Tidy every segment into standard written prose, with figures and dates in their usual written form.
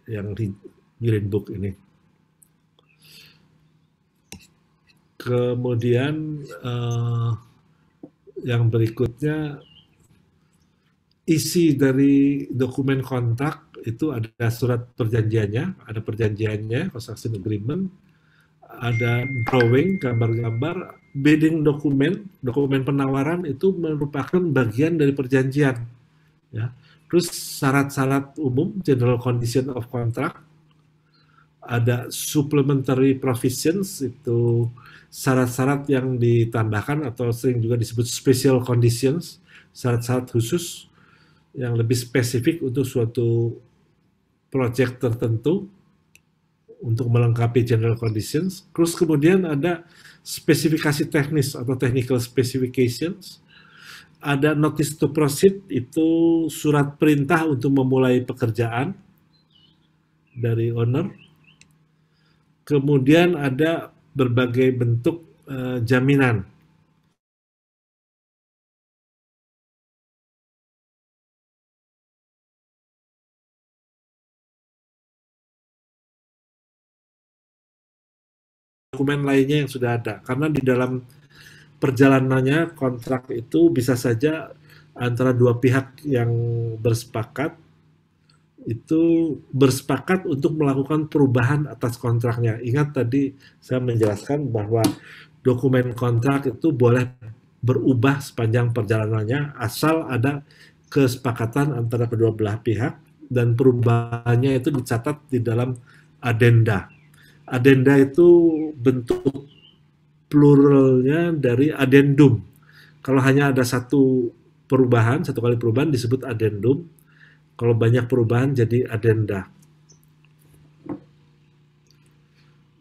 yang di Green Book ini. Kemudian yang berikutnya, isi dari dokumen kontrak itu ada surat perjanjiannya, ada perjanjiannya, construction agreement, ada drawing, gambar-gambar, bidding dokumen, dokumen penawaran itu merupakan bagian dari perjanjian. Ya. Terus syarat-syarat umum, general condition of contract, ada supplementary provisions, itu syarat-syarat yang ditambahkan atau sering juga disebut special conditions, syarat-syarat khusus yang lebih spesifik untuk suatu project tertentu untuk melengkapi general conditions. Terus kemudian ada spesifikasi teknis atau technical specifications. Ada notice to proceed, itu surat perintah untuk memulai pekerjaan dari owner. Kemudian ada berbagai bentuk jaminan. Dokumen lainnya yang sudah ada, karena di dalam perjalanannya kontrak itu bisa saja antara dua pihak yang bersepakat untuk melakukan perubahan atas kontraknya. Ingat tadi saya menjelaskan bahwa dokumen kontrak itu boleh berubah sepanjang perjalanannya asal ada kesepakatan antara kedua belah pihak dan perubahannya itu dicatat di dalam adenda. Adenda itu bentuk pluralnya dari addendum. Kalau hanya ada satu kali perubahan disebut addendum. Kalau banyak perubahan jadi adenda.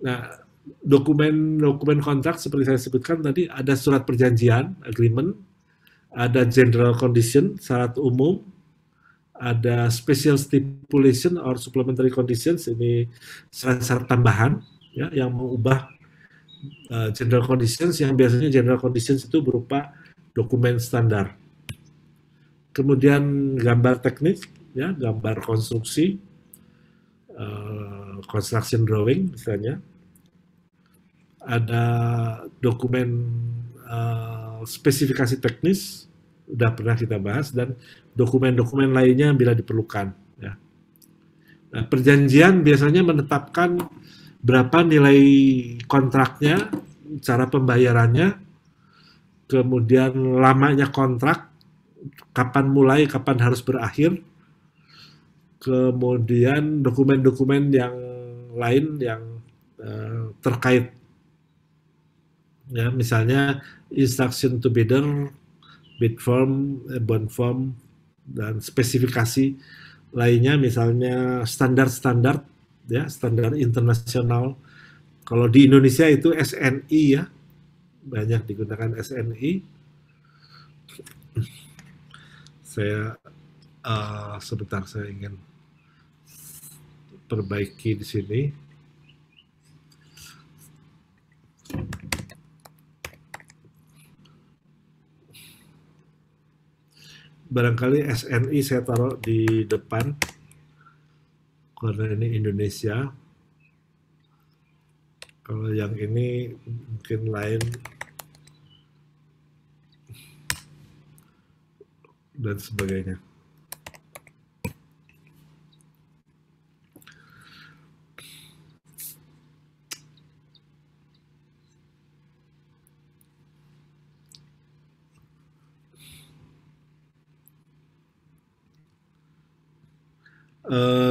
Nah, dokumen kontrak seperti saya sebutkan tadi, ada surat perjanjian, agreement, ada general condition, syarat umum, ada special stipulation or supplementary conditions, ini syarat-syarat tambahan ya, yang mengubah general conditions, yang biasanya general conditions itu berupa dokumen standar. Kemudian gambar teknis, ya, gambar konstruksi, construction drawing misalnya. Ada dokumen spesifikasi teknis, sudah pernah kita bahas, dan dokumen-dokumen lainnya bila diperlukan. Ya. Nah, perjanjian biasanya menetapkan berapa nilai kontraknya, cara pembayarannya, kemudian lamanya kontrak, kapan mulai, kapan harus berakhir, kemudian dokumen-dokumen yang lain yang terkait. Ya, misalnya instruction to bidder, bid form, bond form, dan spesifikasi lainnya, misalnya standar-standar, ya, standar internasional. Kalau di Indonesia itu SNI, ya, banyak digunakan SNI. Sebentar, saya ingin perbaiki di sini. Barangkali SNI saya taruh di depan karena ini Indonesia. Kalau yang ini mungkin lain dan sebagainya.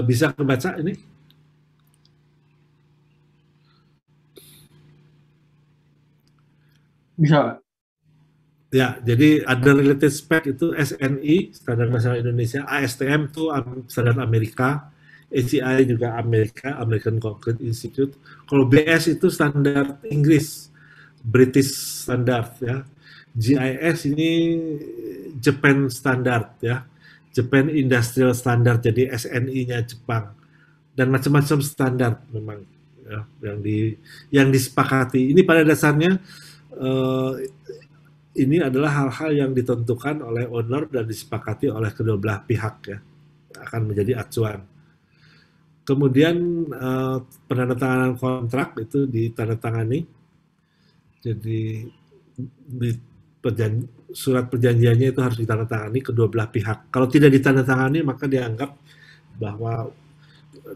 Bisa kebaca ini? Bisa. Ya, jadi ada related spec itu SNI, Standar Nasional Indonesia, ASTM itu standar Amerika, ACI juga Amerika, American Concrete Institute. Kalau BS itu standar Inggris, British Standard, ya. GIS ini Japan Standard, ya. Japan Industrial Standard, jadi SNI-nya Jepang. Dan macam-macam standar memang, ya, yang disepakati. Ini pada dasarnya ini adalah hal-hal yang ditentukan oleh owner dan disepakati oleh kedua belah pihak, ya, akan menjadi acuan. Kemudian penandatanganan kontrak itu ditandatangani. Jadi di surat perjanjiannya itu harus ditandatangani kedua belah pihak. Kalau tidak ditandatangani maka dianggap bahwa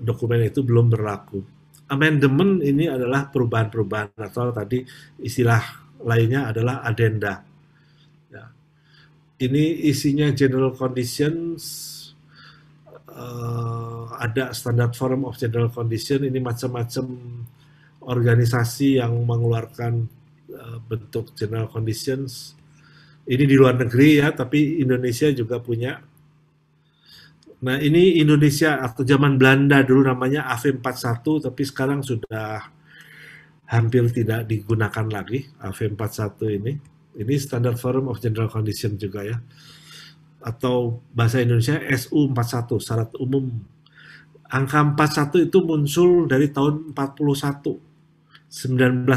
dokumen itu belum berlaku. Amendement ini adalah perubahan-perubahan atau tadi istilah lainnya adalah adenda. Ya. Ini isinya general conditions, ada standard form of general condition, ini macam-macam organisasi yang mengeluarkan bentuk general conditions. Ini di luar negeri ya, tapi Indonesia juga punya. Nah, ini Indonesia atau zaman Belanda dulu namanya AV41, tapi sekarang sudah hampir tidak digunakan lagi AV41 ini. Ini Standard Form of General Condition juga ya. Atau bahasa Indonesia SU41, syarat umum. Angka 41 itu muncul dari tahun 41. 1941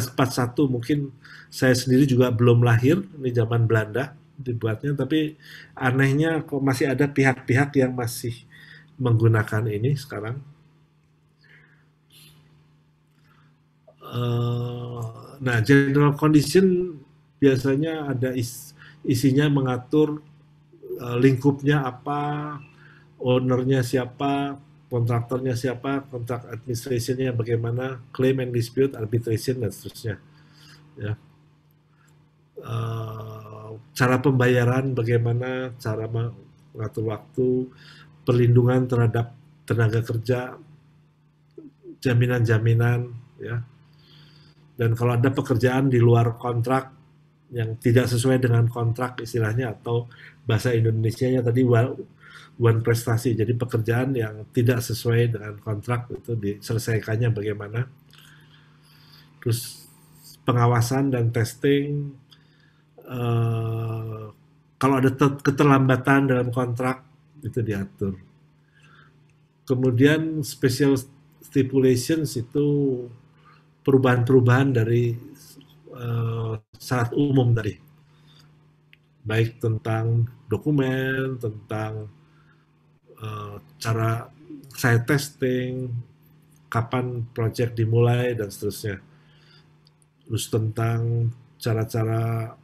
mungkin saya sendiri juga belum lahir, ini zaman Belanda dibuatnya, tapi anehnya kok masih ada pihak-pihak yang masih menggunakan ini sekarang. Nah, general condition biasanya ada isinya mengatur lingkupnya apa, ownernya siapa, kontraktornya siapa, kontrak administrationnya bagaimana, claim and dispute, arbitration, dan seterusnya. Ya. Cara pembayaran bagaimana, cara mengatur waktu, perlindungan terhadap tenaga kerja, jaminan-jaminan, ya. Dan kalau ada pekerjaan di luar kontrak yang tidak sesuai dengan kontrak istilahnya, atau bahasa Indonesianya tadi one prestasi, jadi pekerjaan yang tidak sesuai dengan kontrak itu diselesaikannya bagaimana. Terus pengawasan dan testing, kalau ada keterlambatan dalam kontrak itu diatur. Kemudian special stipulations itu perubahan-perubahan dari syarat umum tadi, baik tentang dokumen, tentang cara site testing, kapan project dimulai, dan seterusnya. Terus tentang cara-cara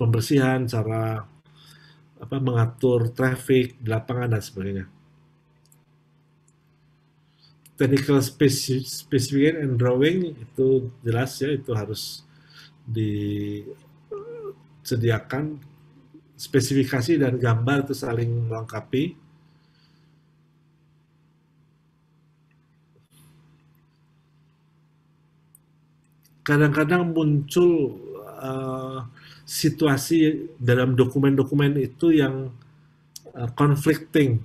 pembersihan, cara mengatur traffic di lapangan, dan sebagainya. Technical specification and drawing itu jelas ya, itu harus disediakan. Spesifikasi dan gambar itu saling melengkapi. Kadang-kadang muncul situasi dalam dokumen-dokumen itu yang conflicting.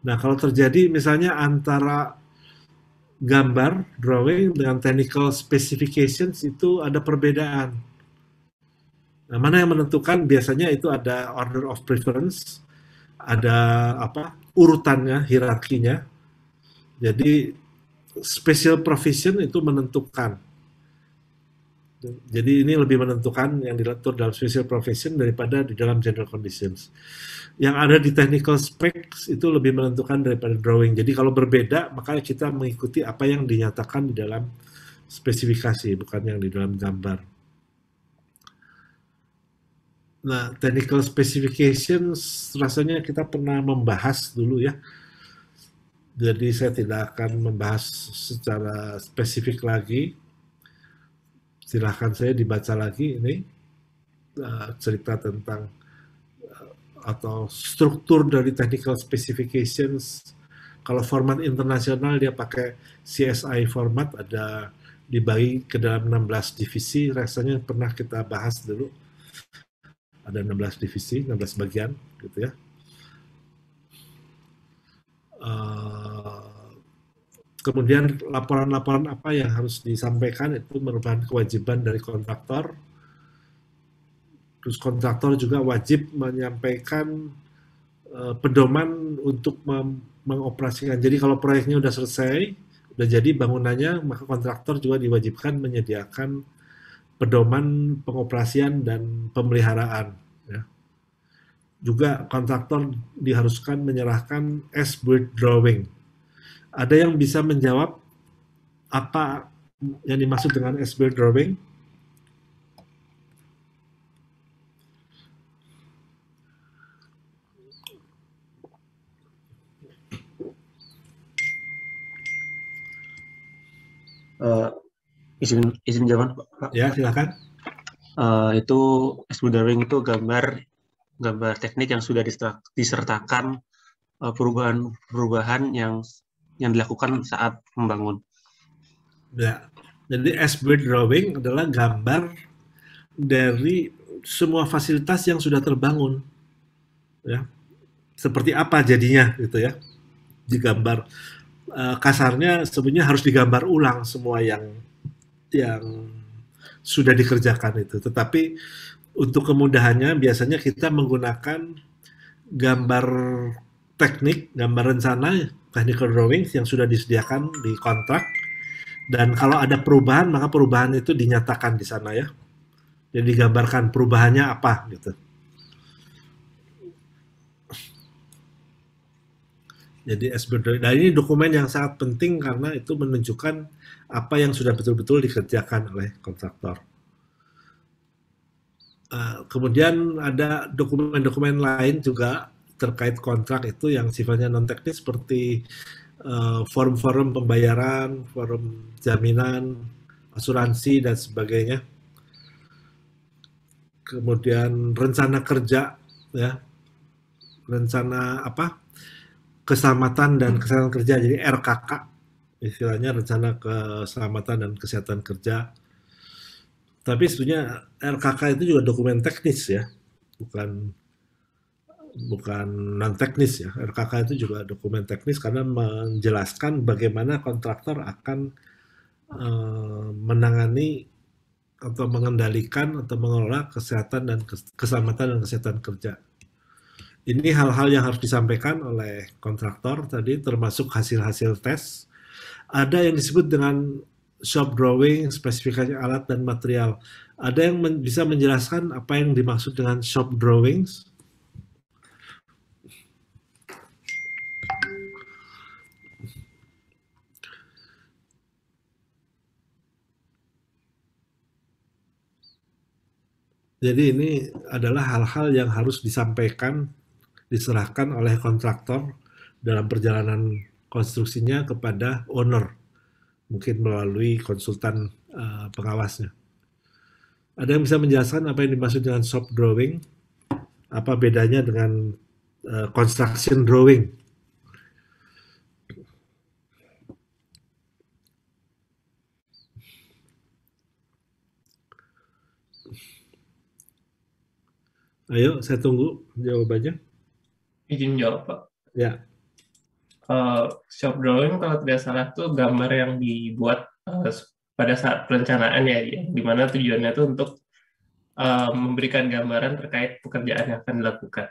Nah, kalau terjadi misalnya antara gambar, drawing, dengan technical specifications itu ada perbedaan. Nah, mana yang menentukan? Biasanya itu ada order of preference, ada urutannya, hierarkinya. Jadi special provision itu menentukan. Jadi ini lebih menentukan yang diatur dalam special provision daripada di dalam general conditions. Yang ada di technical specs itu lebih menentukan daripada drawing. Jadi kalau berbeda, maka kita mengikuti apa yang dinyatakan di dalam spesifikasi, bukan yang di dalam gambar. Nah, technical specifications rasanya kita pernah membahas dulu ya. Jadi saya tidak akan membahas secara spesifik lagi. Silahkan saya dibaca lagi ini cerita tentang atau struktur dari technical specifications. Kalau format internasional dia pakai CSI format, ada dibagi ke dalam 16 divisi. Rasanya pernah kita bahas dulu. Ada 16 divisi, 16 bagian gitu ya. Kemudian laporan-laporan apa yang harus disampaikan itu merupakan kewajiban dari kontraktor. Terus kontraktor juga wajib menyampaikan pedoman untuk mengoperasikan. Jadi kalau proyeknya sudah selesai, sudah jadi bangunannya, maka kontraktor juga diwajibkan menyediakan pedoman pengoperasian dan pemeliharaan. Ya. Juga kontraktor diharuskan menyerahkan as-built drawing. Ada yang bisa menjawab apa yang dimaksud dengan S-build drawing? Uh, izin jawab Pak. Ya, silakan. Itu S-build drawing itu gambar teknik yang sudah disertakan perubahan yang dilakukan saat membangun. Ya, jadi S-build drawing adalah gambar dari semua fasilitas yang sudah terbangun, ya. Seperti apa jadinya, gitu ya. Digambar kasarnya sebenarnya harus digambar ulang semua yang sudah dikerjakan itu. Tetapi untuk kemudahannya biasanya kita menggunakan gambar teknik, gambar rencana, technical drawings yang sudah disediakan di kontrak. Dan kalau ada perubahan, maka perubahan itu dinyatakan di sana ya. Jadi digambarkan perubahannya apa gitu. Jadi SBD. Dan ini dokumen yang sangat penting karena itu menunjukkan apa yang sudah betul-betul dikerjakan oleh kontraktor. Kemudian ada dokumen-dokumen lain juga terkait kontrak itu yang sifatnya non teknis seperti form-form pembayaran, form jaminan, asuransi dan sebagainya. Kemudian rencana kerja ya, rencana apa? Keselamatan dan kesehatan kerja, jadi RKK istilahnya, rencana keselamatan dan kesehatan kerja. Tapi sebetulnya RKK itu juga dokumen teknis ya, bukan bukan non teknis ya. RKK itu juga dokumen teknis karena menjelaskan bagaimana kontraktor akan menangani atau mengendalikan atau mengelola kesehatan dan keselamatan dan kesehatan kerja. Ini hal-hal yang harus disampaikan oleh kontraktor tadi, termasuk hasil-hasil tes. Ada yang disebut dengan shop drawing, spesifikasi alat dan material. Ada yang bisa menjelaskan apa yang dimaksud dengan shop drawings? Jadi ini adalah hal-hal yang harus disampaikan, diserahkan oleh kontraktor dalam perjalanan konstruksinya kepada owner, mungkin melalui konsultan pengawasnya. Ada yang bisa menjelaskan apa yang dimaksud dengan shop drawing? Apa bedanya dengan construction drawing? Ayo, saya tunggu jawabannya. Izin jawab, Pak. Ya. Shop drawing kalau tidak salah tuh gambar yang dibuat pada saat perencanaan ya, dimana tujuannya tuh untuk memberikan gambaran terkait pekerjaan yang akan dilakukan.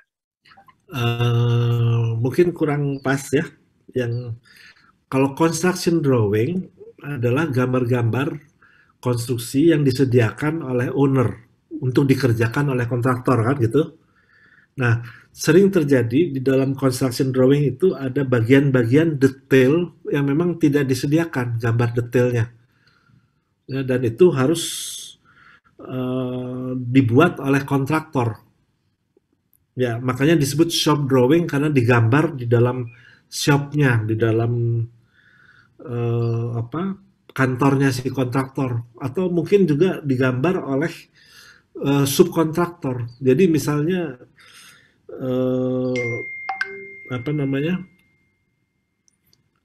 Mungkin kurang pas ya. Yang kalau construction drawing adalah gambar-gambar konstruksi yang disediakan oleh owner untuk dikerjakan oleh kontraktor kan gitu. Nah, sering terjadi di dalam construction drawing itu ada bagian-bagian detail yang memang tidak disediakan gambar detailnya. Ya, dan itu harus dibuat oleh kontraktor. Ya, makanya disebut shop drawing karena digambar di dalam shopnya, di dalam kantornya si kontraktor, atau mungkin juga digambar oleh subkontraktor. Jadi misalnya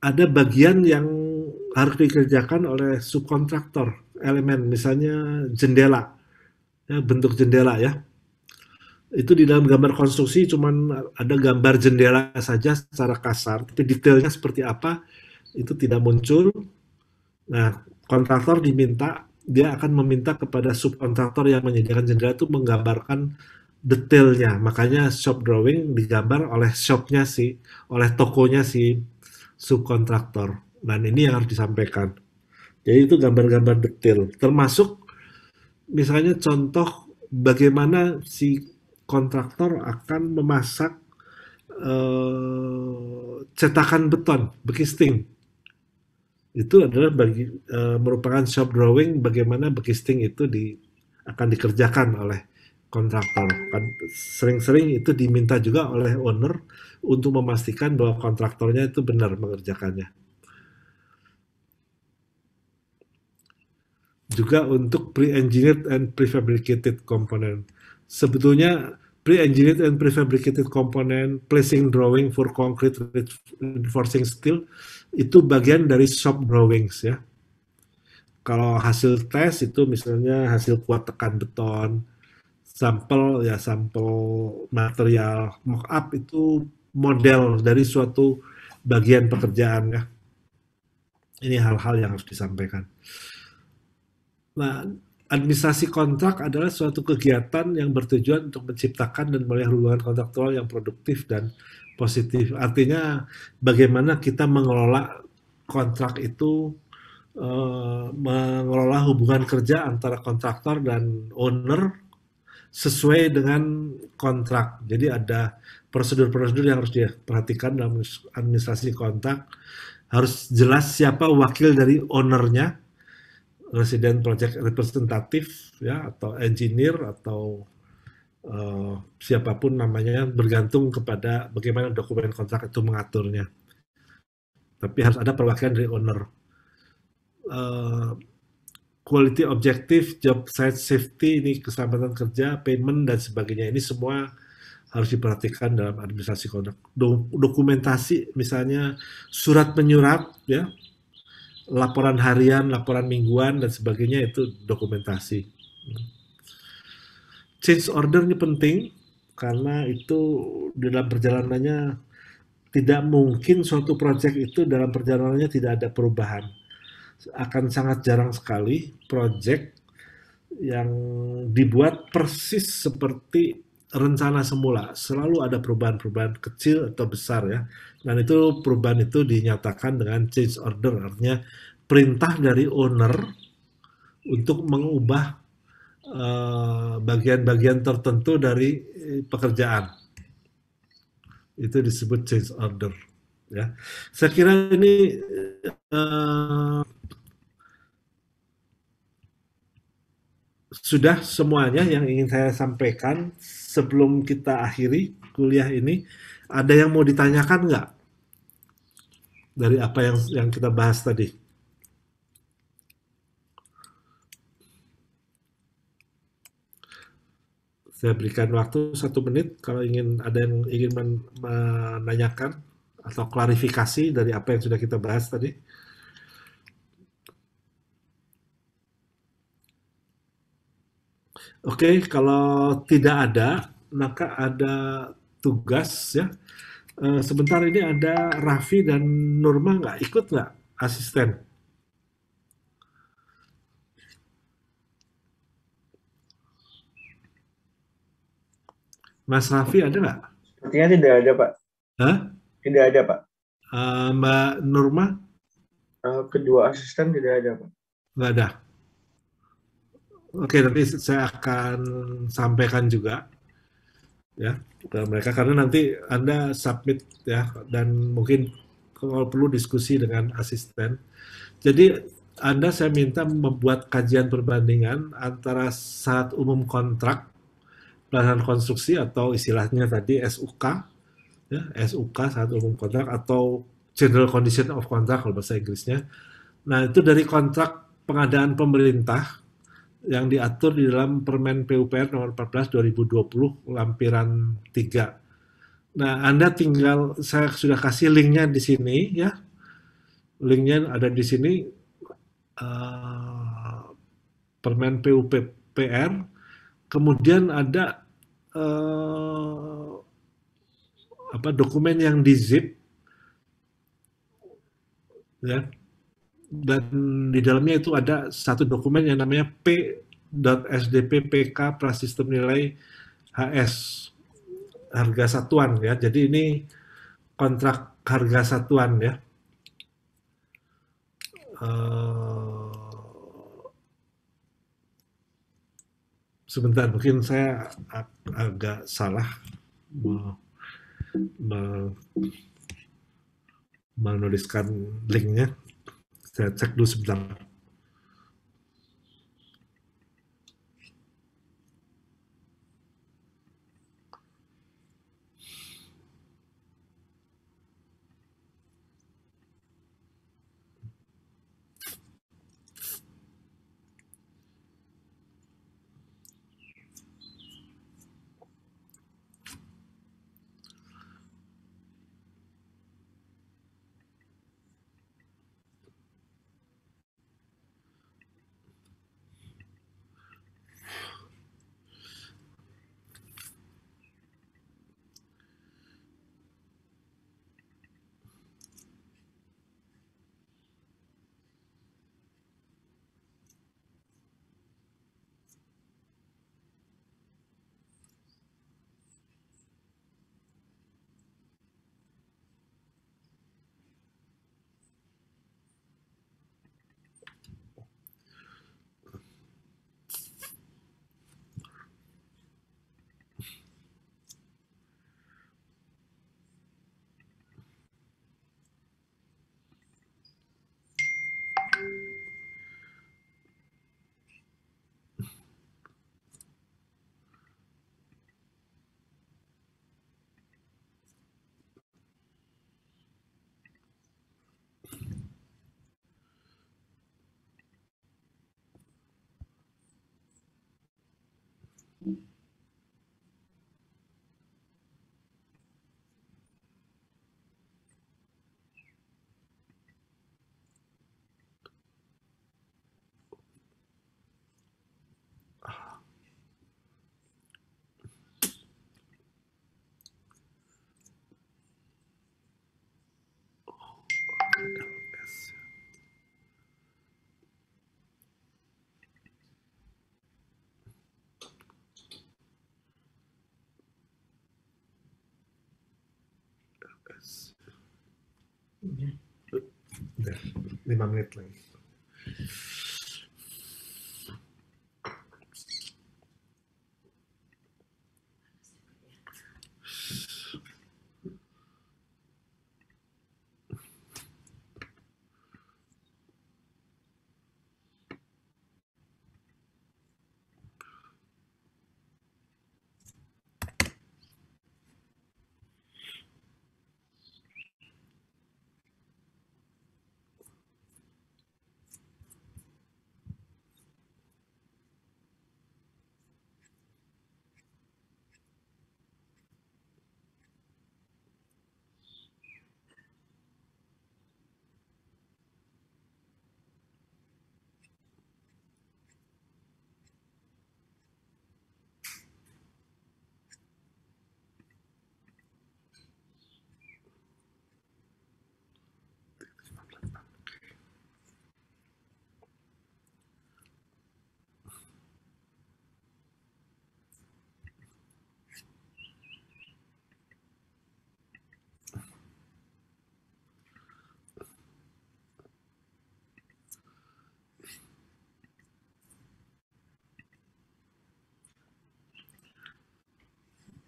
ada bagian yang harus dikerjakan oleh subkontraktor elemen, misalnya jendela, ya, bentuk jendela ya. Itu di dalam gambar konstruksi cuman ada gambar jendela saja secara kasar, tapi detailnya seperti apa itu tidak muncul. Nah, kontraktor dia akan meminta kepada subkontraktor yang menyediakan jendela itu menggambarkan detailnya. Makanya shop drawing digambar oleh shopnya sih, oleh tokonya si subkontraktor. Dan ini yang harus disampaikan. Jadi itu gambar-gambar detail. Termasuk misalnya contoh bagaimana si kontraktor akan memasak cetakan beton, bekisting. Itu adalah merupakan shop drawing bagaimana backcasting itu akan dikerjakan oleh kontraktor. Kan sering-sering itu diminta juga oleh owner untuk memastikan bahwa kontraktornya itu benar mengerjakannya. Juga untuk pre-engineered and prefabricated component. Sebetulnya pre-engineered and prefabricated component, placing drawing for concrete reinforcing steel itu bagian dari shop drawings ya. Kalau hasil tes itu misalnya hasil kuat tekan beton, sampel material, mock up itu model dari suatu bagian pekerjaan ya. Ini hal-hal yang harus disampaikan. Nah, administrasi kontrak adalah suatu kegiatan yang bertujuan untuk menciptakan dan memelihara hubungan kontraktual yang produktif dan positif. Artinya bagaimana kita mengelola kontrak itu, mengelola hubungan kerja antara kontraktor dan owner sesuai dengan kontrak. Jadi ada prosedur-prosedur yang harus diperhatikan dalam administrasi kontrak. Harus jelas siapa wakil dari ownernya, resident project representatif ya, atau engineer atau siapapun namanya, bergantung kepada bagaimana dokumen kontrak itu mengaturnya. Tapi harus ada perwakilan dari owner. Quality objective, job site safety, ini keselamatan kerja, payment dan sebagainya, ini semua harus diperhatikan dalam administrasi kontrak. Dokumentasi misalnya surat menyurat ya, laporan harian, laporan mingguan dan sebagainya, itu dokumentasi. Change order ini penting karena itu dalam perjalanannya tidak mungkin suatu proyek itu dalam perjalanannya tidak ada perubahan. Akan sangat jarang sekali proyek yang dibuat persis seperti rencana semula. Selalu ada perubahan-perubahan kecil atau besar ya. Dan itu perubahan itu dinyatakan dengan change order, artinya perintah dari owner untuk mengubah bagian-bagian tertentu dari pekerjaan. Itu disebut change order ya. Saya kira ini sudah semuanya yang ingin saya sampaikan sebelum kita akhiri kuliah ini. Ada yang mau ditanyakan nggak dari apa yang kita bahas tadi? Saya berikan waktu 1 menit kalau ada yang ingin menanyakan atau klarifikasi dari apa yang sudah kita bahas tadi. Oke, kalau tidak ada, maka ada tugas ya. Sebentar ini ada Raffi dan Nurma nggak ikut nggak asisten? Mas Raffi ada nggak? Sepertinya tidak ada, Pak. Hah? Tidak ada, Pak. Mbak Nurma? Kedua asisten tidak ada, Pak. Nggak ada. Oke, nanti saya akan sampaikan juga ya ke mereka, karena nanti Anda submit ya, dan mungkin kalau perlu diskusi dengan asisten. Jadi Anda saya minta membuat kajian perbandingan antara syarat umum kontrak, pelaksanaan konstruksi atau istilahnya tadi SUK ya, SUK syarat umum kontrak atau General Condition of Contract kalau bahasa Inggrisnya. Nah, itu dari kontrak pengadaan pemerintah yang diatur di dalam Permen PUPR nomor 14 2020 lampiran 3. Nah, Anda tinggal, saya sudah kasih linknya di sini ya. Linknya ada di sini, Permen PUPR. Kemudian ada dokumen yang di zip ya. Dan di dalamnya itu ada satu dokumen yang namanya P.SDP.PK Prasistem Nilai HS, harga satuan ya. Jadi ini kontrak harga satuan ya. Sebentar, mungkin saya agak salah menuliskan linknya. Saya cek dulu sebentar. Udah 5 menit lagi.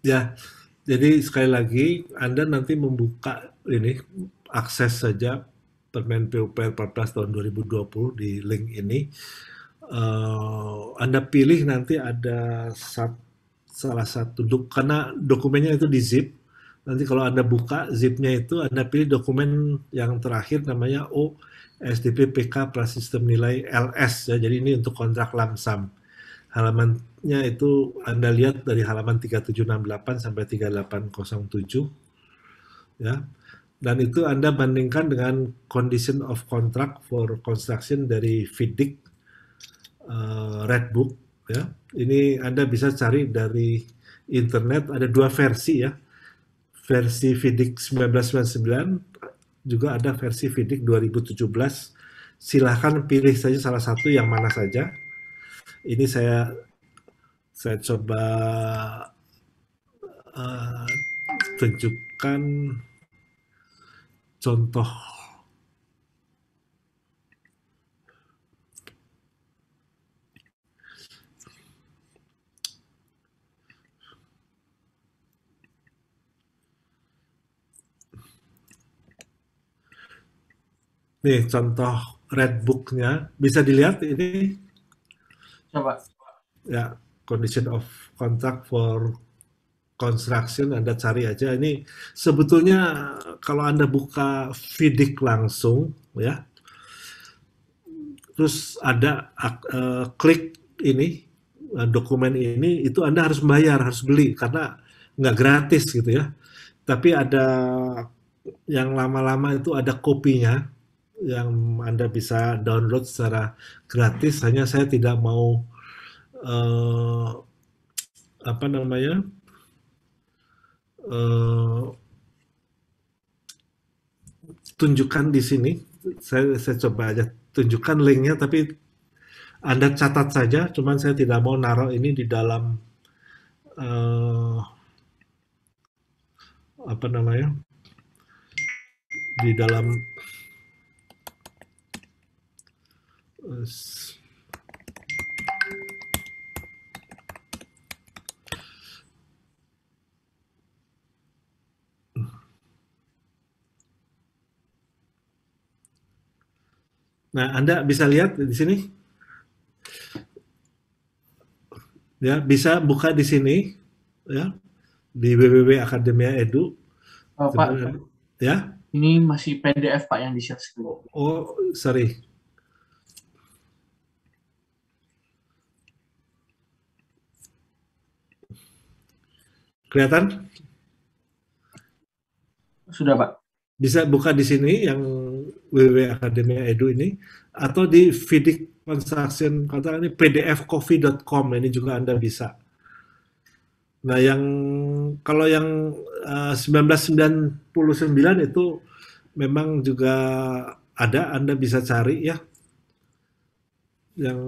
Ya, jadi sekali lagi Anda nanti membuka ini akses saja Permen PUPR 14 tahun 2020 di link ini. Anda pilih nanti ada salah satu karena dokumennya itu di zip. Nanti kalau Anda buka zipnya itu Anda pilih dokumen yang terakhir namanya SDP PK Prasistem Nilai LS ya. Jadi ini untuk kontrak lamsam. Halamannya itu Anda lihat dari halaman 3768 sampai 3807 ya. Dan itu Anda bandingkan dengan condition of contract for construction dari FIDIC Redbook ya. Ini Anda bisa cari dari internet, ada dua versi ya. Versi FIDIC 1999 juga ada versi FIDIC 2017. Silahkan pilih saja salah satu yang mana saja. Ini saya coba tunjukkan contoh. Nih contoh Redbook-nya bisa dilihat ini Coba. ya, condition of contract for construction, Anda cari aja. Ini sebetulnya kalau Anda buka FIDIC langsung ya, terus ada klik ini dokumen ini, itu Anda harus bayar, harus beli karena nggak gratis gitu ya. Tapi ada yang lama-lama itu ada kopinya yang Anda bisa download secara gratis. Hanya saya tidak mau apa namanya tunjukkan di sini. Saya coba aja tunjukkan linknya, tapi Anda catat saja. Cuman saya tidak mau naruh ini di dalam apa namanya, di dalam nah, Anda bisa lihat di sini. Ya, bisa buka di sini ya, di www.academia.edu. Pak, ya. Ini masih PDF Pak yang di-share screen. Oh, sorry. Kelihatan? Sudah Pak. Bisa buka di sini yang www.academia.edu ini, atau di FIDIC Construction Contract ini pdfcoffee.com, ini juga Anda bisa. Nah, yang kalau yang 1999 itu memang juga ada, Anda bisa cari ya. Yang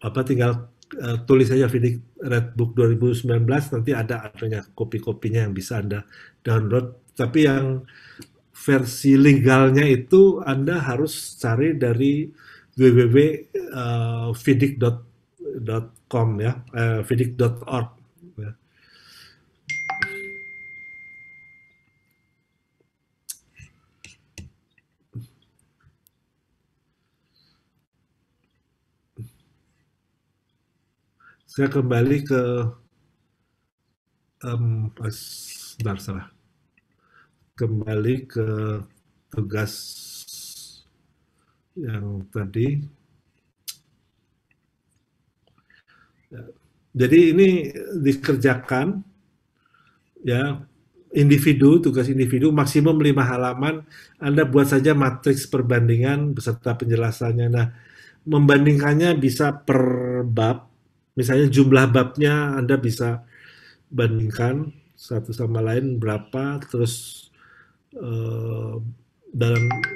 apa, tinggal tulis saja FIDIC Redbook 2019, nanti ada adanya kopi-kopinya yang bisa Anda download. Tapi yang versi legalnya itu Anda harus cari dari www.fidic.com ya, fidic.org. Ya. Saya kembali ke salah. Kembali ke tugas yang tadi. Jadi ini dikerjakan ya, individu, tugas individu maksimum 5 halaman. Anda buat saja matriks perbandingan beserta penjelasannya. Nah, membandingkannya bisa per bab. Misalnya jumlah babnya Anda bisa bandingkan satu sama lain berapa, terus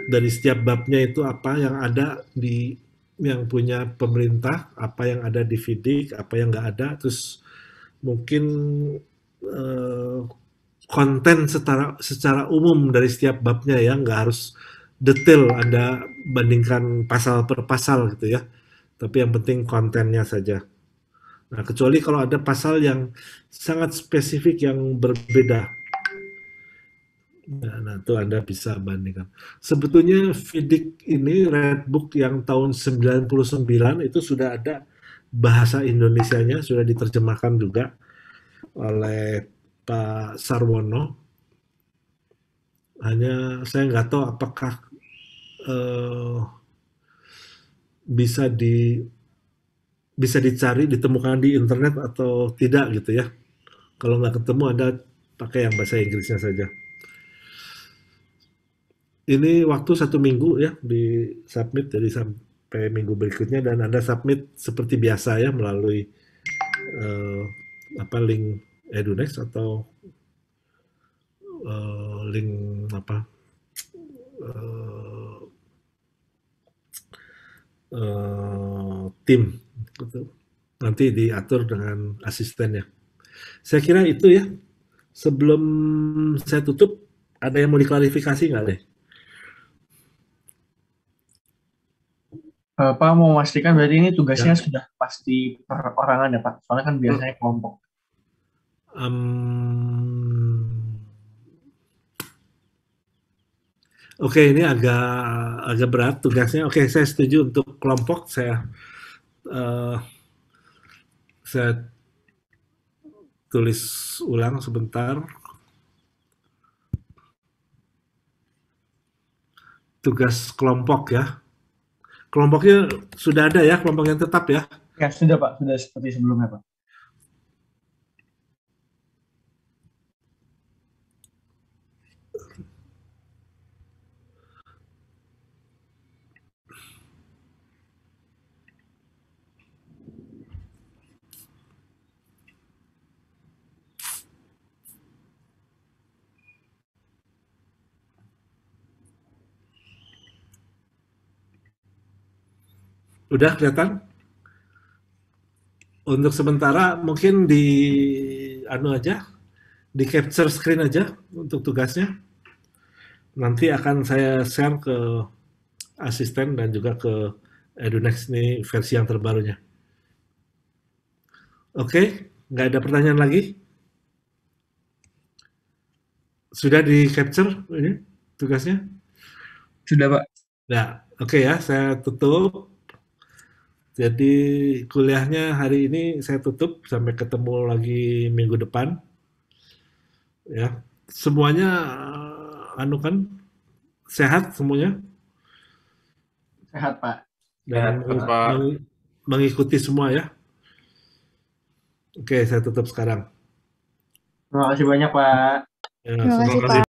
dari setiap babnya itu apa yang ada di yang punya pemerintah, apa yang ada di FIDIC, apa yang nggak ada, terus mungkin konten secara umum dari setiap babnya ya, nggak harus detail Anda bandingkan pasal per pasal gitu ya, tapi yang penting kontennya saja. Nah, kecuali kalau ada pasal yang sangat spesifik yang berbeda. Nah, itu Anda bisa bandingkan. Sebetulnya FIDIC ini Redbook yang tahun 99 itu sudah ada bahasa Indonesianya, sudah diterjemahkan juga oleh Pak Sarwono. Hanya saya nggak tahu apakah bisa dicari, ditemukan di internet atau tidak gitu ya. Kalau nggak ketemu, Anda pakai yang bahasa Inggrisnya saja. Ini waktu 1 minggu ya di submit, jadi sampai minggu berikutnya, dan Anda submit seperti biasa ya melalui link EduNext atau link tim gitu. Nanti diatur dengan asistennya. Saya kira itu ya. Sebelum saya tutup, ada yang mau diklarifikasi nggak deh? Pak mau memastikan berarti ini tugasnya sudah pasti perorangan ya Pak? Soalnya kan biasanya kelompok. Oke, ini agak berat tugasnya. Oke, saya setuju untuk kelompok. Eh, saya tulis ulang sebentar. Tugas kelompok ya. Kelompoknya sudah ada ya, kelompok yang tetap ya. Ya, sudah Pak, sudah seperti sebelumnya Pak. Udah kelihatan? Untuk sementara mungkin di capture screen aja untuk tugasnya. Nanti akan saya share ke asisten dan juga ke EduNext nih versi yang terbarunya. Oke, nggak ada pertanyaan lagi? Sudah di capture ini tugasnya? Sudah Pak. Ya, oke ya, saya tutup. Jadi kuliahnya hari ini saya tutup sampai ketemu lagi minggu depan. Ya, semuanya kan sehat semuanya Sehat Pak. dan mengikuti semua ya. Oke, saya tutup sekarang. Terima kasih banyak Pak. Ya, Terima kasih, semoga Pak.